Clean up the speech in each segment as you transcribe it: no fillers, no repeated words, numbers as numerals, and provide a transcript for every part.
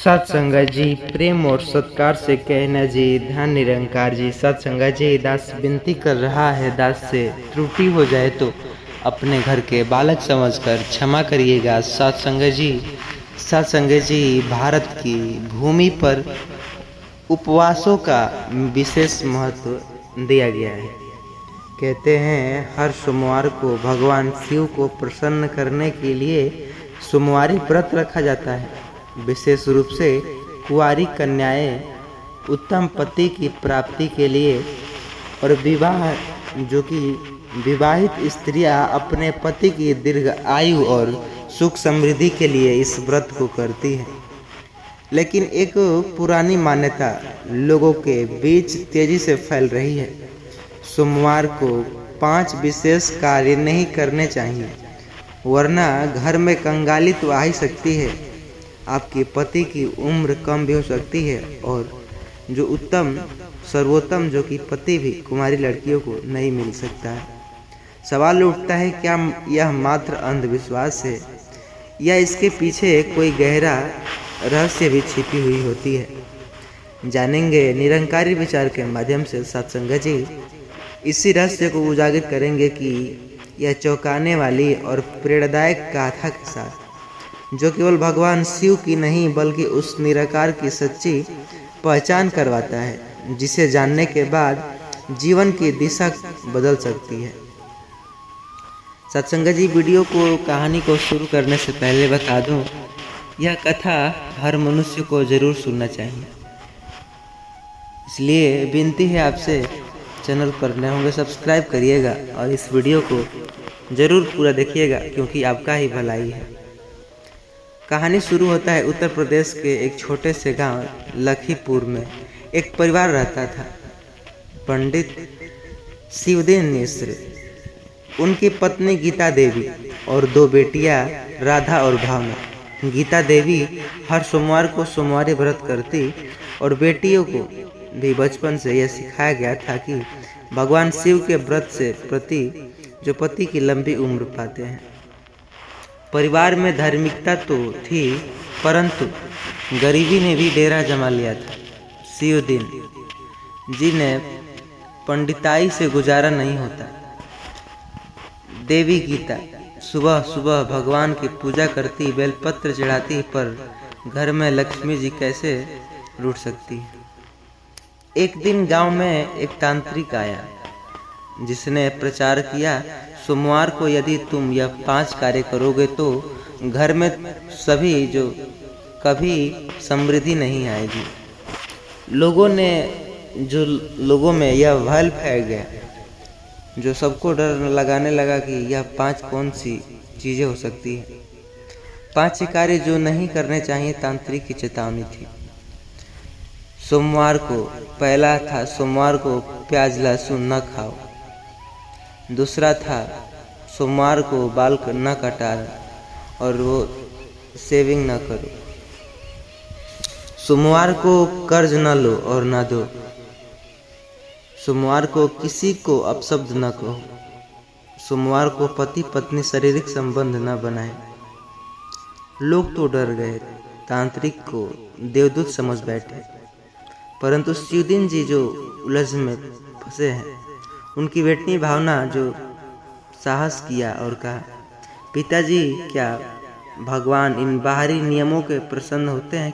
सत्संग जी प्रेम और सत्कार से कहना जी धन निरंकार जी। सत्संग जी दास विनती कर रहा है, दास से त्रुटि हो जाए तो अपने घर के बालक समझकर क्षमा करिएगा। सत्संग जी भारत की भूमि पर उपवासों का विशेष महत्व दिया गया है। कहते हैं हर सोमवार को भगवान शिव को प्रसन्न करने के लिए सोमवारी व्रत रखा जाता है। विशेष रूप से कुंवारी कन्याएं उत्तम पति की प्राप्ति के लिए और विवाहित स्त्रियां अपने पति की दीर्घ आयु और सुख समृद्धि के लिए इस व्रत को करती हैं। लेकिन एक पुरानी मान्यता लोगों के बीच तेजी से फैल रही है। सोमवार को 5 विशेष कार्य नहीं करने चाहिए, वरना घर में कंगाली तो आ ही सकती है। आपके पति की उम्र कम भी हो सकती है और जो सर्वोत्तम जो कि पति भी कुमारी लड़कियों को नहीं मिल सकता है। सवाल उठता है क्या यह मात्र अंधविश्वास है या इसके पीछे कोई गहरा रहस्य भी छिपी हुई होती है। जानेंगे निरंकारी विचार के माध्यम से सत्संग जी इसी रहस्य को उजागर करेंगे कि यह चौंकाने वाली और प्रेरणादायक गाथा के साथ, जो केवल भगवान शिव की नहीं बल्कि उस निराकार की सच्ची पहचान करवाता है, जिसे जानने के बाद जीवन की दिशा बदल सकती है। सत्संग जी कहानी को शुरू करने से पहले बता दूं, यह कथा हर मनुष्य को जरूर सुनना चाहिए। इसलिए विनती है आपसे, चैनल पर नए होंगे सब्सक्राइब करिएगा और इस वीडियो को जरूर पूरा देखिएगा, क्योंकि आपका ही भलाई है। कहानी शुरू होता है उत्तर प्रदेश के एक छोटे से गांव लखीपुर में एक परिवार रहता था। पंडित शिवदीन मिश्र, उनकी पत्नी गीता देवी और 2 बेटियां राधा और भावना। गीता देवी हर सोमवार को सोमवारी व्रत करती और बेटियों को भी बचपन से यह सिखाया गया था कि भगवान शिव के व्रत से पति की लंबी उम्र पाते हैं। परिवार में धार्मिकता तो थी, परंतु गरीबी ने भी डेरा जमा लिया था। शिवदीन जी ने पंडिताई से गुजारा नहीं होता। देवी गीता सुबह सुबह भगवान की पूजा करती, बेलपत्र चढ़ाती, पर घर में लक्ष्मी जी कैसे रूठ सकती। एक दिन गांव में एक तांत्रिक आया, जिसने प्रचार किया सोमवार को यदि तुम यह 5 कार्य करोगे तो घर में कभी समृद्धि नहीं आएगी। लोगों में यह भय फैल गया, जो सबको डर लगाने लगा कि यह 5 कौन सी चीजें हो सकती है। 5 कार्य जो नहीं करने चाहिए तांत्रिक की चेतावनी थी। पहला था सोमवार को प्याज लहसुन न खाओ। दूसरा था सोमवार को बाल न कटाना और वो सेविंग न करो। सोमवार को कर्ज न लो और न दो। सोमवार को किसी को अपशब्द न कहो। सोमवार को पति पत्नी शारीरिक संबंध न बनाए। लोग तो डर गए, तांत्रिक को देवदूत समझ बैठे, परंतु शिवदीन जी जो उलझ में फंसे हैं, उनकी बेटी भावना जो साहस किया और कहा, पिताजी क्या भगवान इन बाहरी नियमों के प्रसन्न होते हैं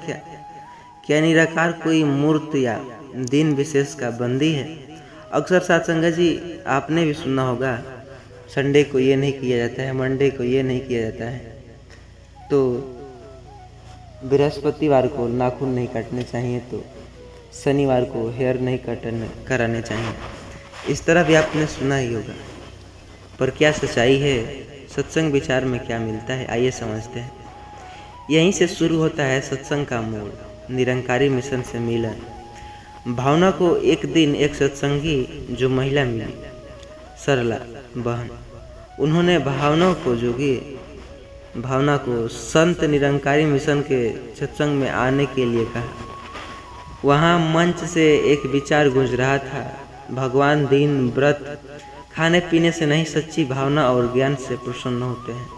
क्या निराकार कोई मूर्त या दिन विशेष का बंदी है। अक्सर सत्संग जी आपने भी सुना होगा, संडे को ये नहीं किया जाता है, मंडे को ये नहीं किया जाता है, तो बृहस्पतिवार को नाखून नहीं काटने चाहिए, तो शनिवार को हेयर नहीं कराने चाहिए। इस तरह भी आपने सुना ही होगा, पर क्या सच्चाई है, सत्संग विचार में क्या मिलता है, आइए समझते हैं। यहीं से शुरू होता है सत्संग का मोड़, निरंकारी मिशन से मिलन। भावना को एक दिन एक सत्संगी जो महिला मिली, सरला बहन, उन्होंने भावना को संत निरंकारी मिशन के सत्संग में आने के लिए कहा। वहाँ मंच से एक विचार गूंज रहा था, भगवान दिन व्रत खाने पीने से नहीं, सच्ची भावना और ज्ञान से प्रसन्न होते हैं।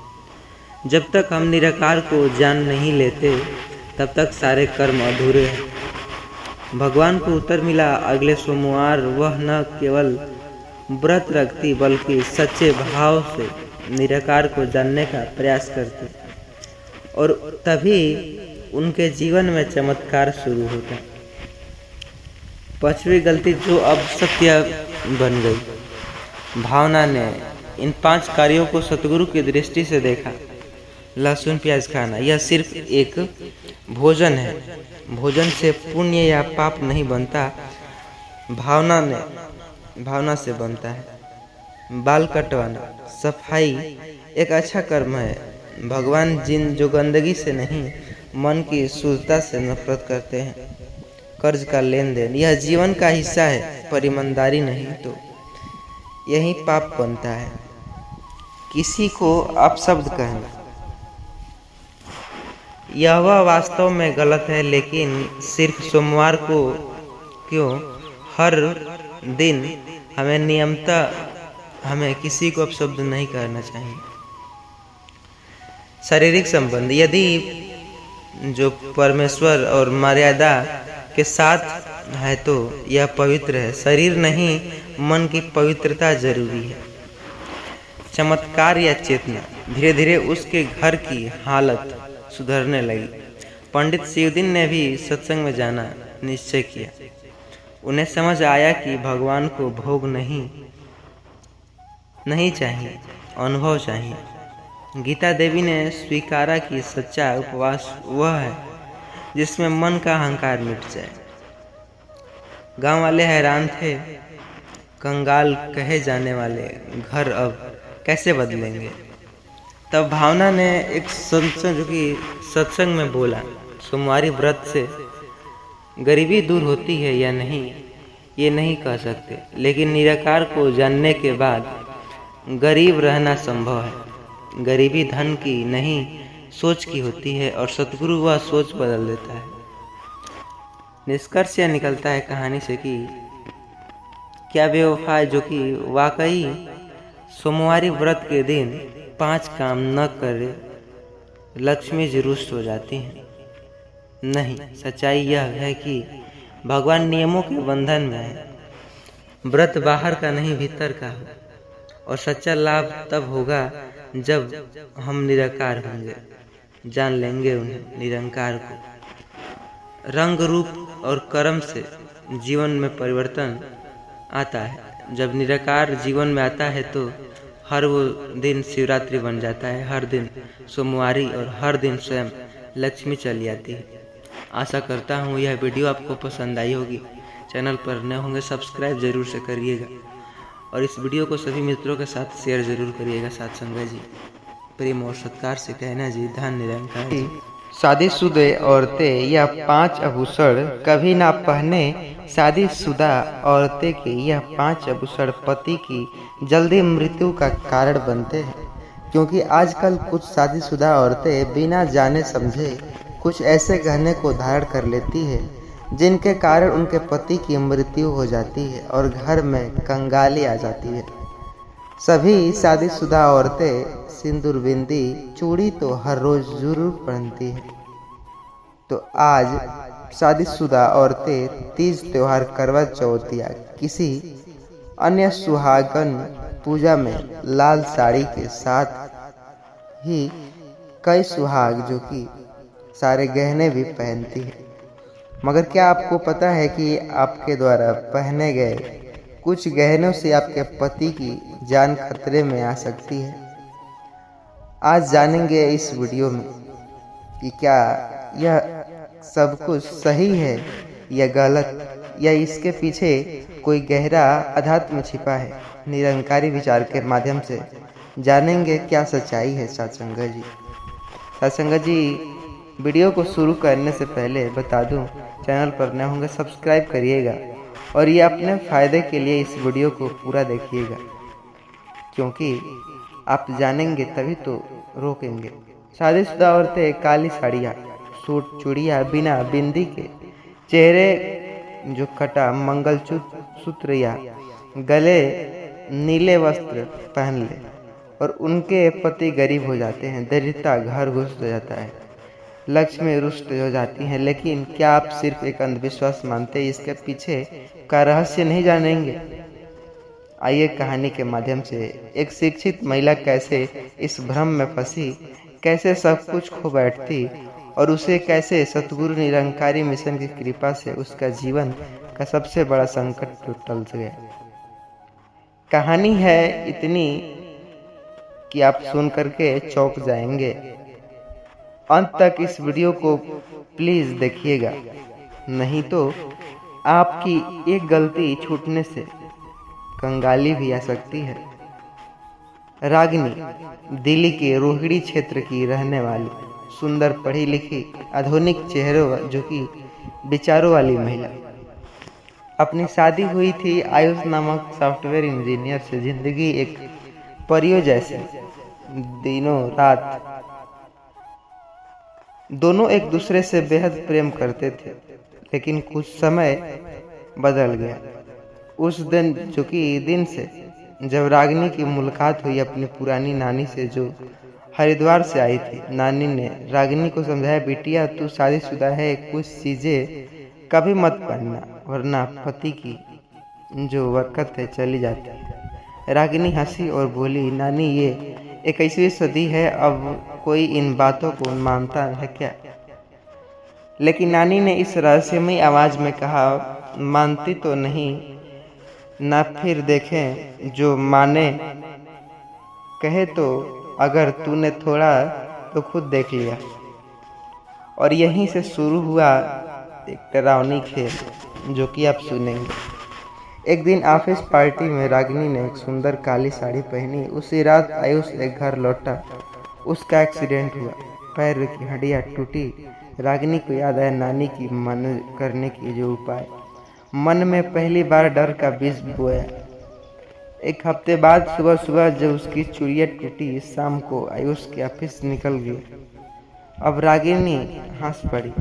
जब तक हम निराकार को जान नहीं लेते, तब तक सारे कर्म अधूरे हैं। भगवान को उत्तर मिला, अगले सोमवार वह न केवल व्रत रखती बल्कि सच्चे भाव से निराकार को जानने का प्रयास करती, और तभी उनके जीवन में चमत्कार शुरू होता। पांचवी गलती जो अब सत्य बन गई। भावना ने इन 5 कार्यों को सतगुरु की दृष्टि से देखा। लहसुन प्याज खाना यह सिर्फ एक भोजन है, भोजन से पुण्य या पाप नहीं बनता, भावना से बनता है। बाल कटवाना, सफाई एक अच्छा कर्म है। भगवान जो गंदगी से नहीं मन की शुद्धता से नफरत करते हैं। कर्ज का लेन देन यह जीवन का हिस्सा है, पर ईमानदारी नहीं तो यही पाप बनता है। किसी को अपशब्द कहना यह वास्तव में गलत है, लेकिन सिर्फ सोमवार को क्यों, हर दिन हमें किसी को अपशब्द नहीं करना चाहिए। शारीरिक संबंध यदि जो परमेश्वर और मर्यादा के साथ है तो यह पवित्र है। शरीर नहीं, मन की पवित्रता जरूरी है। चमत्कार या चेतना, धीरे धीरे उसके घर की हालत सुधरने लगी। पंडित शिवदिन ने भी सत्संग में जाना निश्चय किया। उन्हें समझ आया कि भगवान को भोग नहीं चाहिए, अनुभव चाहिए। गीता देवी ने स्वीकारा कि सच्चा उपवास वह है जिसमें मन का अहंकार मिट जाए। गांव वाले हैरान थे, कंगाल कहे जाने वाले घर अब कैसे बदलेंगे। तब भावना ने एक सत्संग में बोला, सोमवारी व्रत से गरीबी दूर होती है या नहीं ये नहीं कह सकते, लेकिन निराकार को जानने के बाद गरीब रहना संभव है। गरीबी धन की नहीं सोच की होती है, और सतगुरु वह सोच बदल देता है। निष्कर्ष यह निकलता है कहानी से कि क्या बेवफा है जो कि वाकई सोमवारी व्रत के दिन 5 काम न करे, लक्ष्मी जी रुष्ट हो जाती हैं। नहीं, सच्चाई यह है कि भगवान नियमों के बंधन में है। व्रत बाहर का नहीं भीतर का हो, और सच्चा लाभ तब होगा जब हम निराकार होंगे, जान लेंगे उन्हें, निरंकार को। रंग रूप और कर्म से जीवन में परिवर्तन आता है। जब निराकार जीवन में आता है तो हर वो दिन शिवरात्रि बन जाता है, हर दिन सोमवारी, और हर दिन स्वयं लक्ष्मी चली आती है। आशा करता हूँ यह वीडियो आपको पसंद आई होगी। चैनल पर नए होंगे सब्सक्राइब जरूर से करिएगा, और इस वीडियो को सभी मित्रों के साथ शेयर जरूर करिएगा। साथ संगत जी, प्रेम और सत्कार से कहना जी, धन निरंकार जी। शादीशुदा औरतें यह 5 आभूषण कभी ना पहने। शादीशुदा औरतें के यह 5 आभूषण पति की जल्दी मृत्यु का कारण बनते हैं, क्योंकि आजकल कुछ शादीशुदा औरतें बिना जाने समझे कुछ ऐसे गहने को धारण कर लेती है जिनके कारण उनके पति की मृत्यु हो जाती है और घर में कंगाली आ जाती है। सभी शादीशुदा औरतें सिंदूर, बिंदी, चूड़ी तो हर रोज जरूर पहनती है। तो आज शादीशुदा औरतें तीज त्योहार, करवा चौथ या किसी अन्य सुहागन पूजा में लाल साड़ी के साथ ही कई सुहाग जो कि सारे गहने भी पहनती है। मगर क्या आपको पता है कि आपके द्वारा पहने गए कुछ गहनों से आपके पति की जान खतरे में आ सकती है? आज जानेंगे इस वीडियो में कि क्या यह सब कुछ सही है या गलत, या इसके पीछे कोई गहरा अध्यात्म छिपा है। निरंकारी विचार के माध्यम से जानेंगे क्या सच्चाई है। सत्संगत जी, वीडियो को शुरू करने से पहले बता दूं, चैनल पर नए होंगे सब्सक्राइब करिएगा, और ये अपने फ़ायदे के लिए इस वीडियो को पूरा देखिएगा, क्योंकि आप जानेंगे तभी तो रोकेंगे। शादीशुदा औरतें काली साड़ियाँ, सूट, चूड़ियाँ बिना बिंदी के, चेहरे जो कटा मंगलसूत्र या गले नीले वस्त्र पहन ले, और उनके पति गरीब हो जाते हैं, दरिद्रता घर घुस जाता है। लक्ष्मी रुष्ट हो जाती हैं। लेकिन क्या आप सिर्फ एक अंधविश्वास मानते हैं, इसके पीछे का रहस्य नहीं जानेंगे? आइए कहानी के माध्यम से एक शिक्षित महिला कैसे इस भ्रम में फंसी, कैसे सब कुछ खो बैठती और उसे कैसे सतगुरु निरंकारी मिशन की कृपा से उसका जीवन का सबसे बड़ा संकट टल गया। कहानी है इतनी कि आप सुन करके चौंक जाएंगे। अंत तक इस वीडियो को प्लीज देखिएगा, नहीं तो आपकी एक गलती छूटने से कंगाली भी आ सकती है। रागिनी दिल्ली के रोहिणी क्षेत्र की रहने वाली सुंदर पढ़ी लिखी आधुनिक चेहरों जो कि विचारों वाली महिला। अपनी शादी हुई थी आयुष नामक सॉफ्टवेयर इंजीनियर से। जिंदगी एक परियों जैसे, दिनों रात दोनों एक दूसरे से बेहद प्रेम करते थे। लेकिन कुछ समय बदल गया। उस दिन चूंकि दिन से जब रागिनी की मुलाकात हुई अपनी पुरानी नानी से जो हरिद्वार से आई थी। नानी ने रागिनी को समझाया, बिटिया तू शादीशुदा है, कुछ चीजें कभी मत पहनना वरना पति की जो बरकत है चली जाती है। रागिनी हंसी और बोली, नानी ये 21वीं सदी है, अब कोई इन बातों को मानता है क्या? लेकिन नानी ने इस रहस्यमयी आवाज में कहा, मानती तो नहीं ना, फिर देखें जो माने कहे तो, अगर तूने थोड़ा तो खुद देख लिया। और यहीं से शुरू हुआ एक डरावनी खेल जो कि आप सुनेंगे। एक दिन ऑफिस पार्टी में रागिनी ने एक सुंदर काली साड़ी पहनी। उसी रात आयुष एक घर लौटा, उसका एक्सीडेंट हुआ, पैर की हड्डियां टूटी। रागिनी को याद आया नानी की मन करने की जो उपाय। मन में पहली बार डर का बीज बोया। एक हफ्ते बाद सुबह सुबह जब उसकी चूड़ियां टूटी, शाम को आयुष के ऑफिस निकल गई। अब रागिनी हंस पड़ी।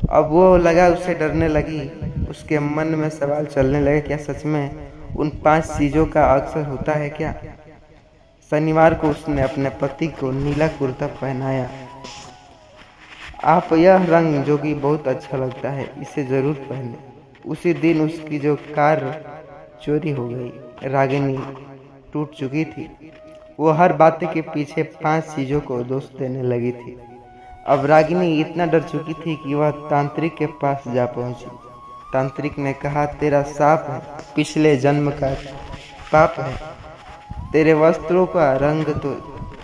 अब वो लगा उसे डरने लगी। उसके मन में सवाल चलने लगे, क्या सच में उन 5 चीजों का अक्सर होता है क्या? शनिवार को उसने अपने पति को नीला कुर्ता पहनाया। आप यह रंग जो कि बहुत अच्छा लगता है, इसे जरूर पहने। उसी दिन उसकी जो कार चोरी हो गई। रागिनी टूट चुकी थी। वो हर बात के पीछे 5 चीजों को दोष देने लगी थी। अब रागिनी इतना डर चुकी थी कि वह तांत्रिक के पास जा पहुंची। तांत्रिक ने कहा, तेरा साफ है, पिछले जन्म का पाप है। तेरे वस्त्रों का रंग तो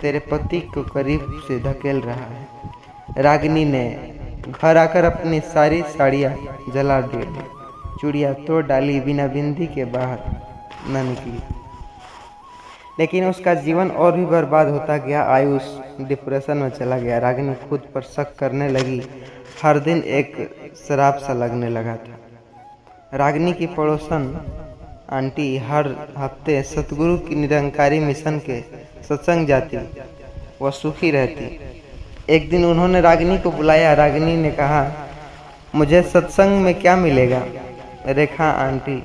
तेरे पति को करीब से धकेल रहा है। रागिनी ने घर आकर अपनी सारी साड़ियाँ जला दी, चूड़ियाँ तोड़ डाली, बिना बिंदी के बाहर न निकली। लेकिन उसका जीवन और भी बर्बाद होता गया। आयुष डिप्रेशन में चला गया। रागिनी खुद पर शक करने लगी। हर दिन एक शराब सा लगने लगा था। रागिनी की पड़ोसन आंटी हर हफ्ते सतगुरु की निरंकारी मिशन के सत्संग जाती, वह सुखी रहती। एक दिन उन्होंने रागिनी को बुलाया। रागिनी ने कहा, मुझे सत्संग में क्या मिलेगा? रेखा आंटी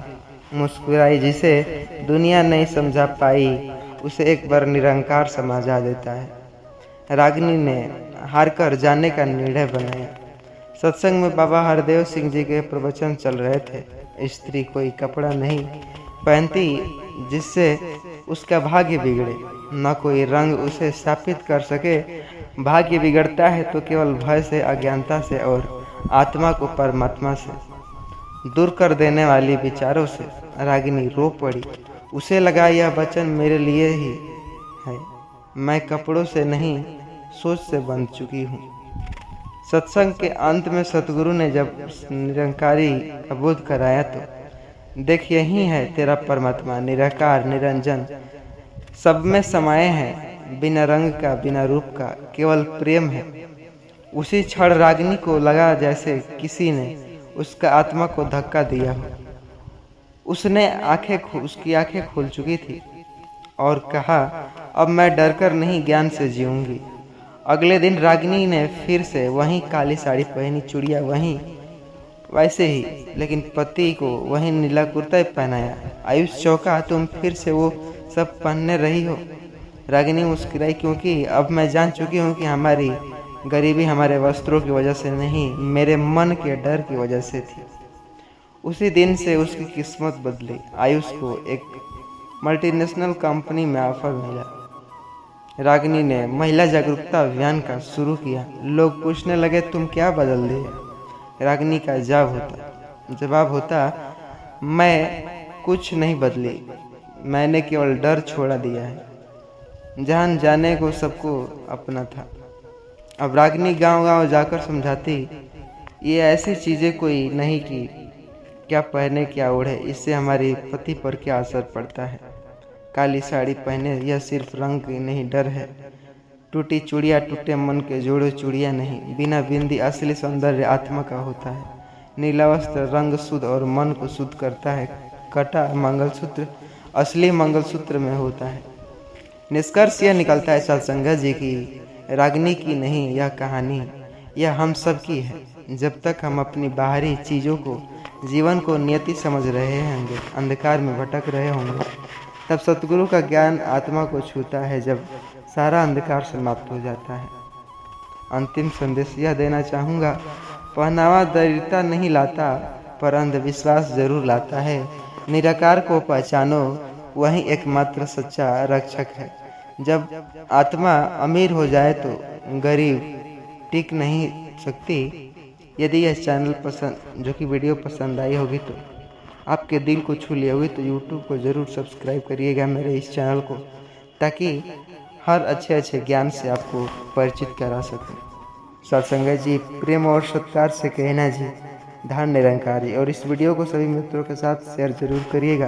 मुस्कुराई, जिसे दुनिया नहीं समझा पाई उसे एक बार निरंकार समझा देता है। रागिनी ने हार कर जाने का निर्णय बनाया। सत्संग में बाबा हरदेव सिंह जी के प्रवचन चल रहे थे। स्त्री कोई कपड़ा नहीं पहनती जिससे उसका भाग्य बिगड़े, न कोई रंग उसे स्थापित कर सके। भाग्य बिगड़ता है तो केवल भय से, अज्ञानता से और आत्मा को परमात्मा से दूर कर देने वाली विचारों से। रागिनी रो पड़ी। उसे लगा यह वचन मेरे लिए ही है। मैं कपड़ों से नहीं, सोच से बंध चुकी हूँ। सत्संग के अंत में सतगुरु ने जब निरंकारी का बोध कराया तो, देख यही है तेरा परमात्मा, निराकार निरंजन, सब में समाये है, बिना रंग का बिना रूप का, केवल प्रेम है। उसी क्षण रागिनी को लगा जैसे किसी ने उसका आत्मा को धक्का दिया हो। उसकी आंखें खुल चुकी थी और कहा, अब मैं डरकर नहीं, ज्ञान से जीऊंगी। अगले दिन रागिनी ने फिर से वही काली साड़ी पहनी, चूड़ियाँ वहीं वैसे ही, लेकिन पति को वही नीला कुर्ता पहनाया। आयुष चौंका, तुम फिर से वो सब पहनने रही हो? रागिनी मुस्कुराई, क्योंकि अब मैं जान चुकी हूँ कि हमारी गरीबी हमारे वस्त्रों की वजह से नहीं, मेरे मन के डर की वजह से थी। उसी दिन से उसकी किस्मत बदली। आयुष को एक मल्टीनेशनल कंपनी में ऑफर मिला। रागिनी ने महिला जागरूकता अभियान का शुरू किया। लोग पूछने लगे, तुम क्या बदल दिए? रागिनी का जवाब होता, मैं कुछ नहीं बदली, मैंने केवल डर छोड़ा दिया है। जहां जाने को सबको अपना था। अब रागिनी गांव-गांव जाकर समझाती, ये ऐसी चीजें कोई नहीं कि क्या पहने क्या ओढ़े, इससे हमारे पति पर क्या असर पड़ता है। काली साड़ी पहने यह सिर्फ रंग की नहीं, डर है। टूटी चूड़ियाँ टूटे मन के जोड़ो चूड़ियाँ नहीं, बिना बिंदी असली सौंदर्य आत्मा का होता है। नीला वस्त्र रंग शुद्ध और मन को शुद्ध करता है। कटा मंगलसूत्र असली मंगलसूत्र में होता है। निष्कर्ष यह निकलता है सत्संगा जी की रागिनी की नहीं, यह कहानी यह हम सब की है। जब तक हम अपनी बाहरी चीज़ों को, जीवन को नियति समझ रहे होंगे, अंधकार में भटक रहे होंगे, तब सतगुरु का ज्ञान आत्मा को छूता है, जब सारा अंधकार समाप्त हो जाता है। अंतिम संदेश यह देना चाहूँगा, पहनावा दरिद्रता नहीं लाता, पर अंधविश्वास जरूर लाता है। निराकार को पहचानो, वही एकमात्र सच्चा रक्षक है। जब आत्मा अमीर हो जाए तो गरीब टिक नहीं सकती। यदि यह चैनल पसंद, जो कि वीडियो पसंद आई होगी, तो आपके दिल को छू ली होगी, तो यूट्यूब को ज़रूर सब्सक्राइब करिएगा मेरे इस चैनल को, ताकि हर अच्छे ज्ञान से आपको परिचित करा सकूं। सत्संग जी, प्रेम और सत्कार से कहना जी, धन निरंकारी। और इस वीडियो को सभी मित्रों के साथ शेयर जरूर करिएगा।